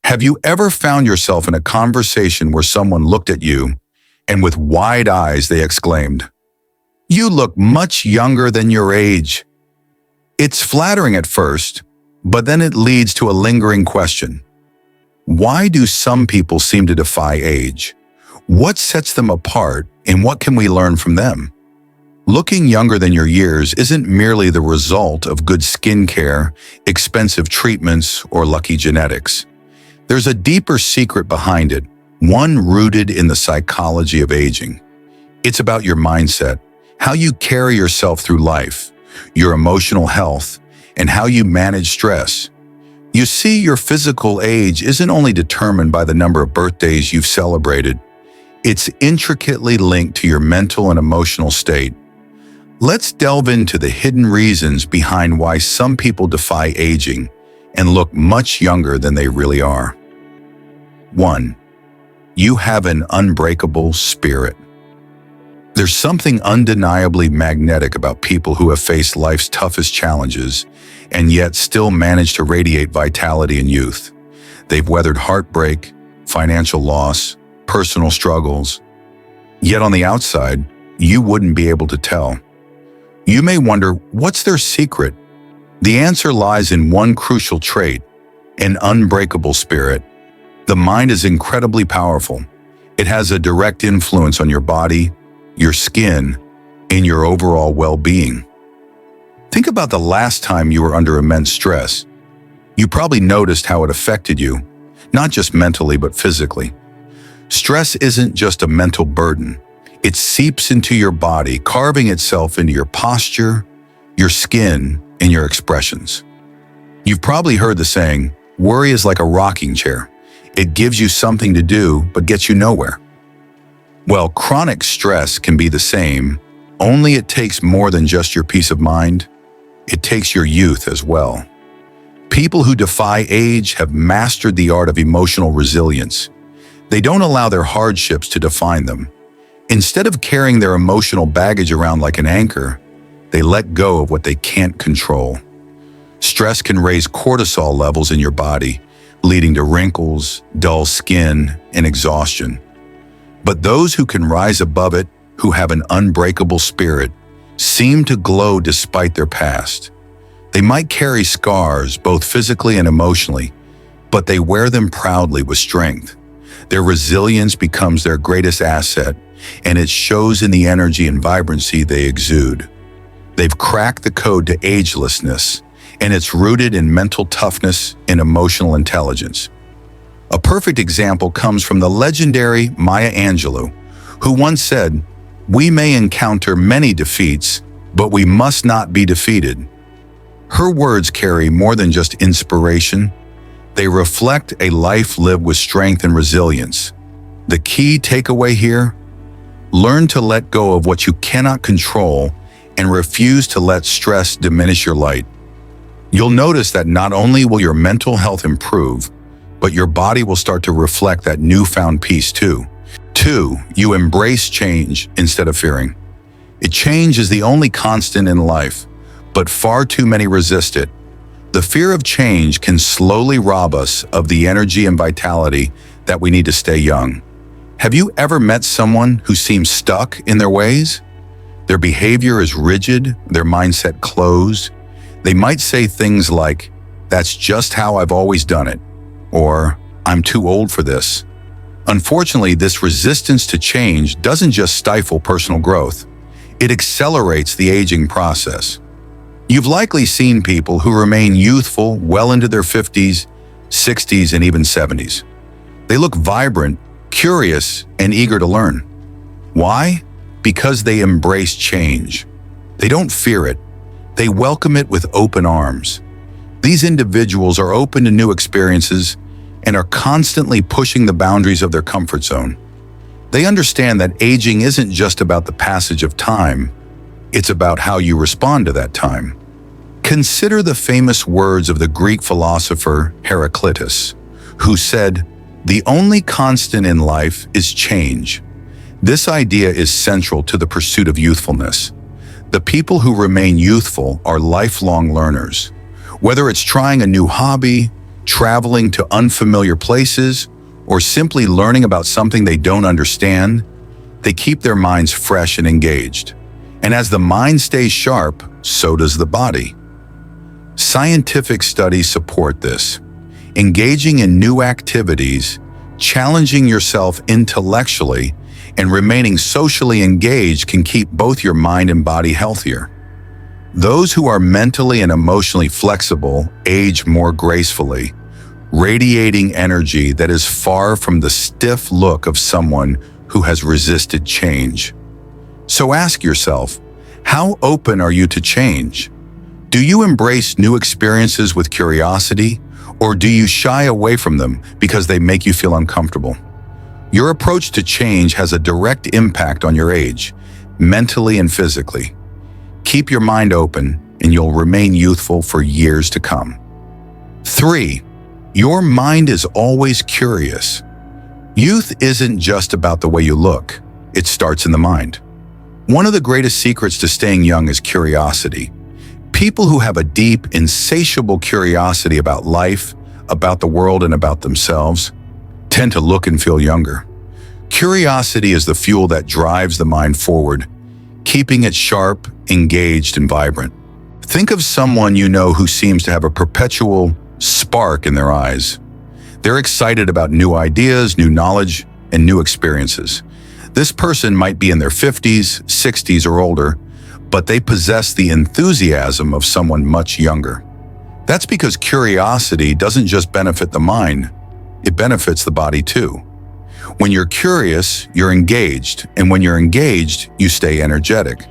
Have you ever found yourself in a conversation where someone looked at you and with wide eyes they exclaimed, "You look much younger than your age"? It's flattering at first, but then it leads to a lingering question. Why do some people seem to defy age? What sets them apart, and what can we learn from them? Looking younger than your years isn't merely the result of good skincare, expensive treatments, or lucky genetics. There's a deeper secret behind it, one rooted in the psychology of aging. It's about your mindset, how you carry yourself through life, your emotional health, and how you manage stress. You see, your physical age isn't only determined by the number of birthdays you've celebrated, it's intricately linked to your mental and emotional state. Let's delve into the hidden reasons behind why some people defy aging and look much younger than they really are. 1. You have an unbreakable spirit. There's something undeniably magnetic about people who have faced life's toughest challenges and yet still manage to radiate vitality and youth. They've weathered heartbreak, financial loss, personal struggles. Yet on the outside, you wouldn't be able to tell. You may wonder, what's their secret? The answer lies in one crucial trait, an unbreakable spirit. The mind is incredibly powerful. It has a direct influence on your body, your skin, and your overall well-being. Think about the last time you were under immense stress. You probably noticed how it affected you, not just mentally but physically. Stress isn't just a mental burden. It seeps into your body, carving itself into your posture, your skin, and your expressions. You've probably heard the saying, worry is like a rocking chair. It gives you something to do, but gets you nowhere. Well, chronic stress can be the same, only it takes more than just your peace of mind. It takes your youth as well. People who defy age have mastered the art of emotional resilience. They don't allow their hardships to define them. Instead of carrying their emotional baggage around like an anchor, they let go of what they can't control. Stress can raise cortisol levels in your body, leading to wrinkles, dull skin, and exhaustion. But those who can rise above it, who have an unbreakable spirit, seem to glow despite their past. They might carry scars, both physically and emotionally, but they wear them proudly with strength. Their resilience becomes their greatest asset, and it shows in the energy and vibrancy they exude. They've cracked the code to agelessness, and it's rooted in mental toughness and emotional intelligence. A perfect example comes from the legendary Maya Angelou, who once said, "We may encounter many defeats, but we must not be defeated." Her words carry more than just inspiration. They reflect a life lived with strength and resilience. The key takeaway here? Learn to let go of what you cannot control and refuse to let stress diminish your light. You'll notice that not only will your mental health improve, but your body will start to reflect that newfound peace too. 2. You embrace change instead of fearing. Change is the only constant in life, but far too many resist it. The fear of change can slowly rob us of the energy and vitality that we need to stay young. Have you ever met someone who seems stuck in their ways? Their behavior is rigid, their mindset closed. They might say things like, "That's just how I've always done it," or "I'm too old for this." Unfortunately, this resistance to change doesn't just stifle personal growth. It accelerates the aging process. You've likely seen people who remain youthful well into their 50s, 60s, and even 70s. They look vibrant, curious, and eager to learn. Why? Because they embrace change. They don't fear it. They welcome it with open arms. These individuals are open to new experiences and are constantly pushing the boundaries of their comfort zone. They understand that aging isn't just about the passage of time, it's about how you respond to that time. Consider the famous words of the Greek philosopher Heraclitus, who said, "The only constant in life is change." This idea is central to the pursuit of youthfulness. The people who remain youthful are lifelong learners. Whether it's trying a new hobby, traveling to unfamiliar places, or simply learning about something they don't understand, they keep their minds fresh and engaged. And as the mind stays sharp, so does the body. Scientific studies support this. Engaging in new activities, challenging yourself intellectually, and remaining socially engaged can keep both your mind and body healthier. Those who are mentally and emotionally flexible age more gracefully, radiating energy that is far from the stiff look of someone who has resisted change. So ask yourself, how open are you to change? Do you embrace new experiences with curiosity, or do you shy away from them because they make you feel uncomfortable? Your approach to change has a direct impact on your age, mentally and physically. Keep your mind open, and you'll remain youthful for years to come. 3. Your mind is always curious. Youth isn't just about the way you look. It starts in the mind. One of the greatest secrets to staying young is curiosity. People who have a deep, insatiable curiosity about life, about the world, and about themselves tend to look and feel younger. Curiosity is the fuel that drives the mind forward, keeping it sharp, engaged, and vibrant. Think of someone you know who seems to have a perpetual spark in their eyes. They're excited about new ideas, new knowledge, and new experiences. This person might be in their 50s, 60s, or older, but they possess the enthusiasm of someone much younger. That's because curiosity doesn't just benefit the mind, it benefits the body too. When you're curious, you're engaged, and when you're engaged, you stay energetic.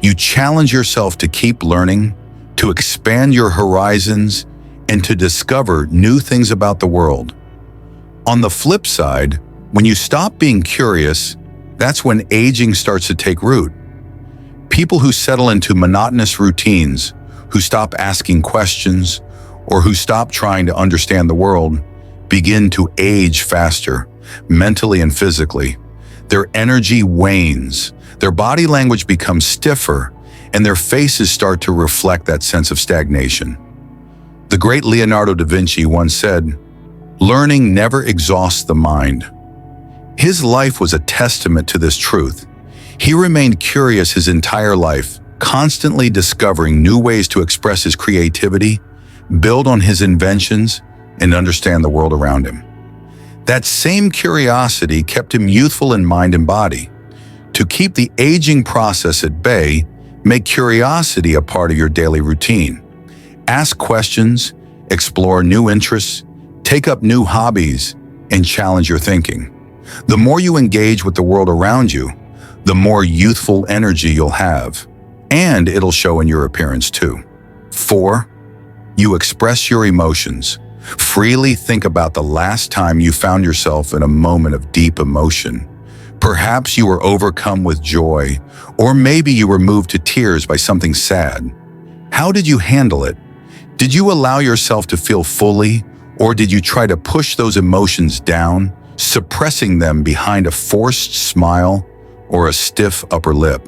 You challenge yourself to keep learning, to expand your horizons, and to discover new things about the world. On the flip side, when you stop being curious, that's when aging starts to take root. People who settle into monotonous routines, who stop asking questions, or who stop trying to understand the world, begin to age faster, mentally and physically. Their energy wanes, their body language becomes stiffer, and their faces start to reflect that sense of stagnation. The great Leonardo da Vinci once said, "Learning never exhausts the mind." His life was a testament to this truth. He remained curious his entire life, constantly discovering new ways to express his creativity, build on his inventions, and understand the world around him. That same curiosity kept him youthful in mind and body. To keep the aging process at bay, make curiosity a part of your daily routine. Ask questions, explore new interests, take up new hobbies, and challenge your thinking. The more you engage with the world around you, the more youthful energy you'll have, and it'll show in your appearance too. 4. You express your emotions. Freely think about the last time you found yourself in a moment of deep emotion. Perhaps you were overcome with joy, or maybe you were moved to tears by something sad. How did you handle it? Did you allow yourself to feel fully, or did you try to push those emotions down, suppressing them behind a forced smile or a stiff upper lip?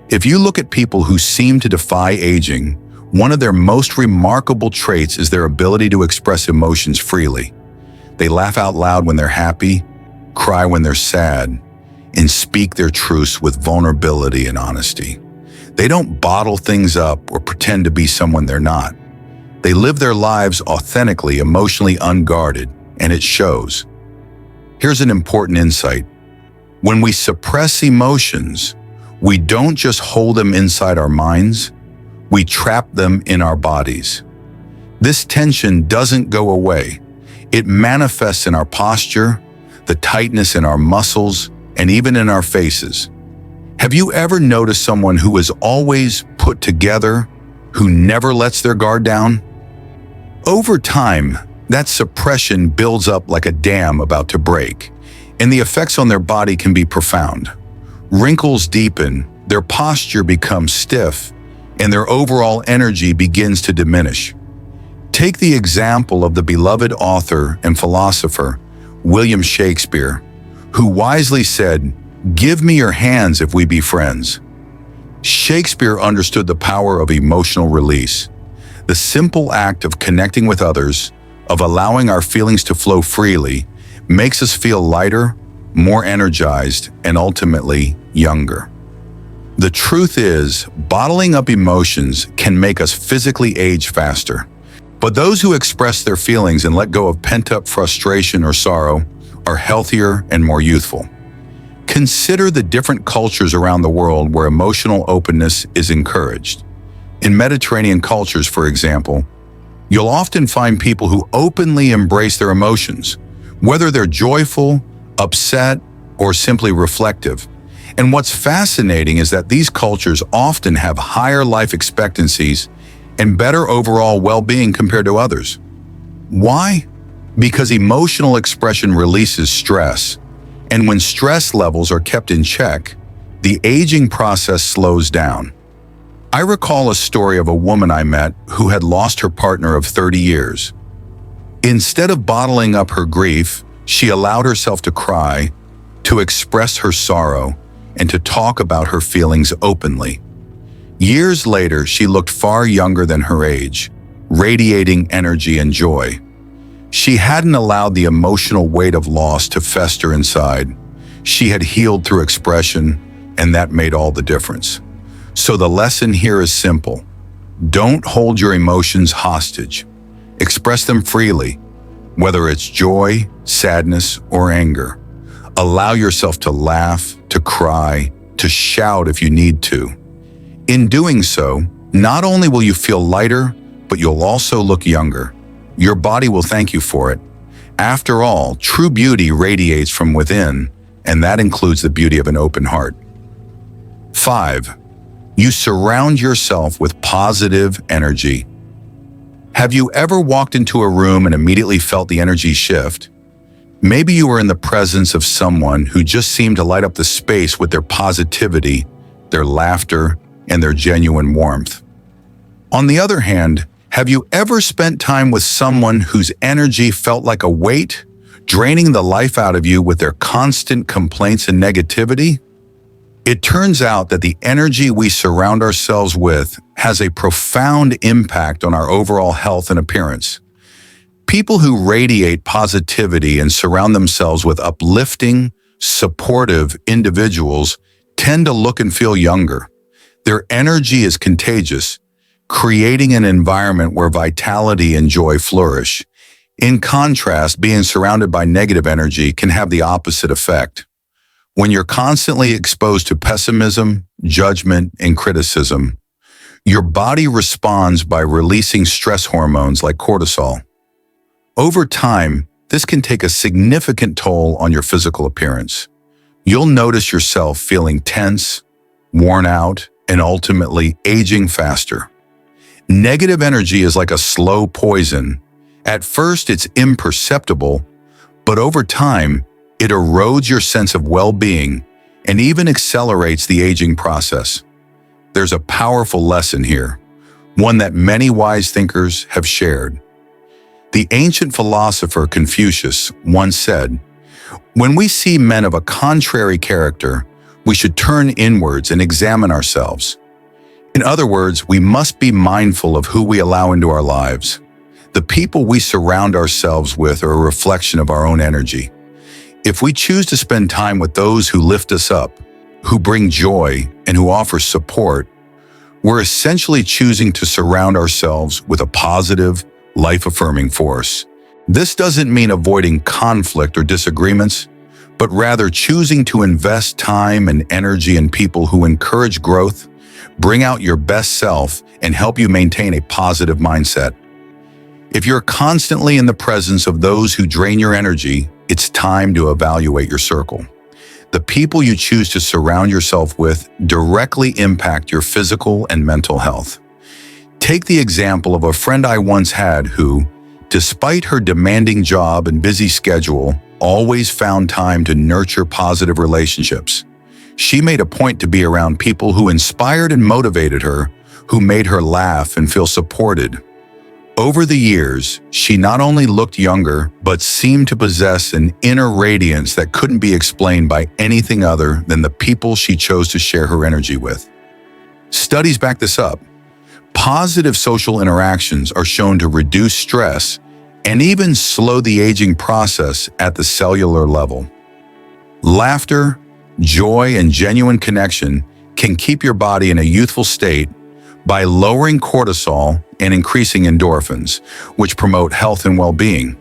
If you look at people who seem to defy aging, one of their most remarkable traits is their ability to express emotions freely. They laugh out loud when they're happy, cry when they're sad, and speak their truths with vulnerability and honesty. They don't bottle things up or pretend to be someone they're not. They live their lives authentically, emotionally unguarded, and it shows. Here's an important insight. When we suppress emotions, we don't just hold them inside our minds, we trap them in our bodies. This tension doesn't go away. It manifests in our posture, the tightness in our muscles, and even in our faces. Have you ever noticed someone who is always put together, who never lets their guard down? Over time, that suppression builds up like a dam about to break, and the effects on their body can be profound. Wrinkles deepen, their posture becomes stiff, and their overall energy begins to diminish. Take the example of the beloved author and philosopher, William Shakespeare, who wisely said, "Give me your hands if we be friends." Shakespeare understood the power of emotional release. The simple act of connecting with others, of allowing our feelings to flow freely makes us feel lighter, more energized, and ultimately younger. The truth is, bottling up emotions can make us physically age faster. But those who express their feelings and let go of pent-up frustration or sorrow are healthier and more youthful. Consider the different cultures around the world where emotional openness is encouraged. In Mediterranean cultures, for example, you'll often find people who openly embrace their emotions, whether they're joyful, upset, or simply reflective. And what's fascinating is that these cultures often have higher life expectancies and better overall well-being compared to others. Why? Because emotional expression releases stress, and when stress levels are kept in check, the aging process slows down. I recall a story of a woman I met who had lost her partner of 30 years. Instead of bottling up her grief, she allowed herself to cry, to express her sorrow, and to talk about her feelings openly. Years later, she looked far younger than her age, radiating energy and joy. She hadn't allowed the emotional weight of loss to fester inside. She had healed through expression, and that made all the difference. So the lesson here is simple. Don't hold your emotions hostage. Express them freely, whether it's joy, sadness, or anger. Allow yourself to laugh, to cry, to shout if you need to. In doing so, not only will you feel lighter, but you'll also look younger. Your body will thank you for it. After all, true beauty radiates from within, and that includes the beauty of an open heart. 5. You surround yourself with positive energy. Have you ever walked into a room and immediately felt the energy shift? Maybe you were in the presence of someone who just seemed to light up the space with their positivity, their laughter, and their genuine warmth. On the other hand, have you ever spent time with someone whose energy felt like a weight, draining the life out of you with their constant complaints and negativity? It turns out that the energy we surround ourselves with has a profound impact on our overall health and appearance. People who radiate positivity and surround themselves with uplifting, supportive individuals tend to look and feel younger. Their energy is contagious, creating an environment where vitality and joy flourish. In contrast, being surrounded by negative energy can have the opposite effect. When you're constantly exposed to pessimism, judgment, and criticism, your body responds by releasing stress hormones like cortisol. Over time, this can take a significant toll on your physical appearance. You'll notice yourself feeling tense, worn out, and ultimately aging faster. Negative energy is like a slow poison. At first, it's imperceptible, but over time, it erodes your sense of well-being and even accelerates the aging process. There's a powerful lesson here, one that many wise thinkers have shared. The ancient philosopher Confucius once said, "When we see men of a contrary character, we should turn inwards and examine ourselves." In other words, we must be mindful of who we allow into our lives. The people we surround ourselves with are a reflection of our own energy. If we choose to spend time with those who lift us up, who bring joy, and who offer support, we're essentially choosing to surround ourselves with a positive, life-affirming force. This doesn't mean avoiding conflict or disagreements, but rather choosing to invest time and energy in people who encourage growth, bring out your best self, and help you maintain a positive mindset. If you're constantly in the presence of those who drain your energy, it's time to evaluate your circle. The people you choose to surround yourself with directly impact your physical and mental health. Take the example of a friend I once had who, despite her demanding job and busy schedule, always found time to nurture positive relationships. She made a point to be around people who inspired and motivated her, who made her laugh and feel supported. Over the years, she not only looked younger, but seemed to possess an inner radiance that couldn't be explained by anything other than the people she chose to share her energy with. Studies back this up. Positive social interactions are shown to reduce stress and even slow the aging process at the cellular level. Laughter, joy, and genuine connection can keep your body in a youthful state by lowering cortisol and increasing endorphins, which promote health and well-being.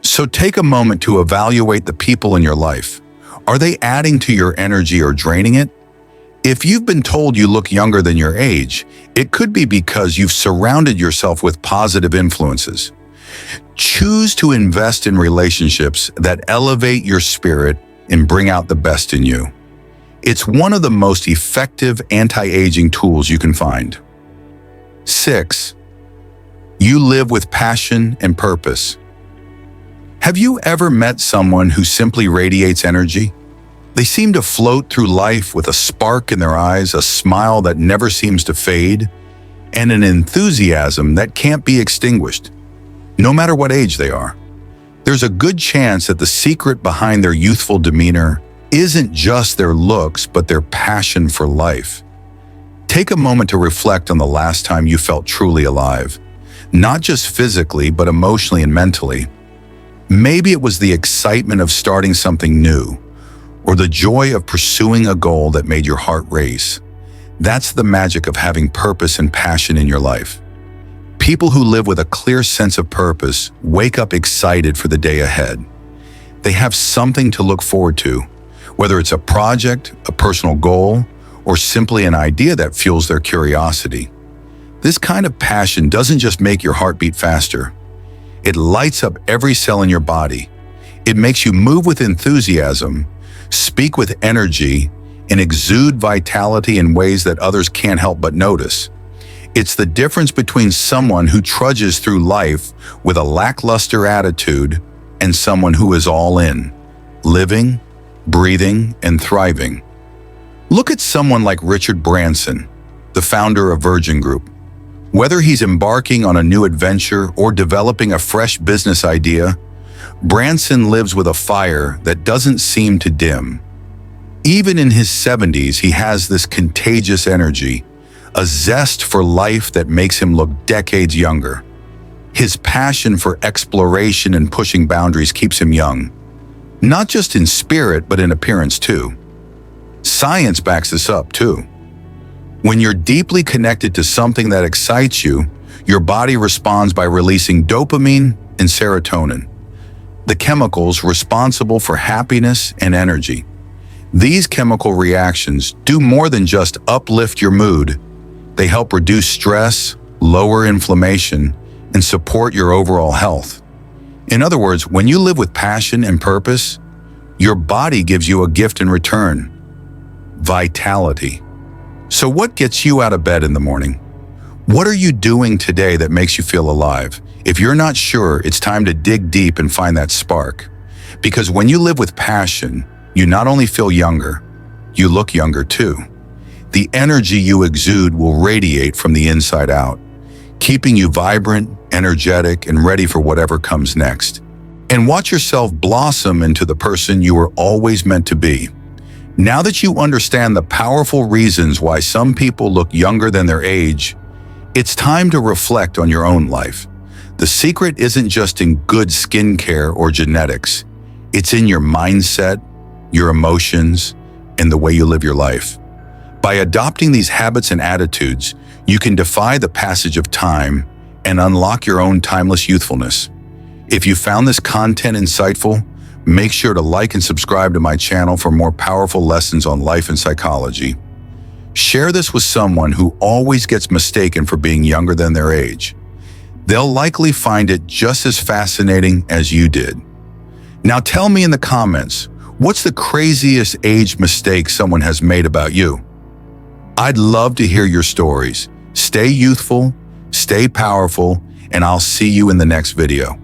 So take a moment to evaluate the people in your life. Are they adding to your energy or draining it? If you've been told you look younger than your age, it could be because you've surrounded yourself with positive influences. Choose to invest in relationships that elevate your spirit and bring out the best in you. It's one of the most effective anti-aging tools you can find. 6. You live with passion and purpose. Have you ever met someone who simply radiates energy? They seem to float through life with a spark in their eyes, a smile that never seems to fade, and an enthusiasm that can't be extinguished, no matter what age they are. There's a good chance that the secret behind their youthful demeanor isn't just their looks, but their passion for life. Take a moment to reflect on the last time you felt truly alive, not just physically, but emotionally and mentally. Maybe it was the excitement of starting something new, or the joy of pursuing a goal that made your heart race. That's the magic of having purpose and passion in your life. People who live with a clear sense of purpose wake up excited for the day ahead. They have something to look forward to, whether it's a project, a personal goal, or simply an idea that fuels their curiosity. This kind of passion doesn't just make your heart beat faster. It lights up every cell in your body. It makes you move with enthusiasm, speak with energy, and exude vitality in ways that others can't help but notice. It's the difference between someone who trudges through life with a lackluster attitude and someone who is all in, living, breathing, and thriving. Look at someone like Richard Branson, the founder of Virgin Group. Whether he's embarking on a new adventure or developing a fresh business idea, Branson lives with a fire that doesn't seem to dim. Even in his 70s, he has this contagious energy, a zest for life that makes him look decades younger. His passion for exploration and pushing boundaries keeps him young, not just in spirit, but in appearance too. Science backs this up too. When you're deeply connected to something that excites you, your body responds by releasing dopamine and serotonin, the chemicals responsible for happiness and energy. These chemical reactions do more than just uplift your mood. They help reduce stress, lower inflammation, and support your overall health. In other words, when you live with passion and purpose, your body gives you a gift in return: vitality. So what gets you out of bed in the morning? What are you doing today that makes you feel alive? If you're not sure, it's time to dig deep and find that spark. Because when you live with passion, you not only feel younger, you look younger too. The energy you exude will radiate from the inside out, keeping you vibrant, energetic, and ready for whatever comes next. And watch yourself blossom into the person you were always meant to be. Now that you understand the powerful reasons why some people look younger than their age, it's time to reflect on your own life. The secret isn't just in good skincare or genetics. It's in your mindset, your emotions, and the way you live your life. By adopting these habits and attitudes, you can defy the passage of time and unlock your own timeless youthfulness. If you found this content insightful, make sure to like and subscribe to my channel for more powerful lessons on life and psychology. Share this with someone who always gets mistaken for being younger than their age. They'll likely find it just as fascinating as you did. Now tell me in the comments, what's the craziest age mistake someone has made about you? I'd love to hear your stories. Stay youthful, stay powerful, and I'll see you in the next video.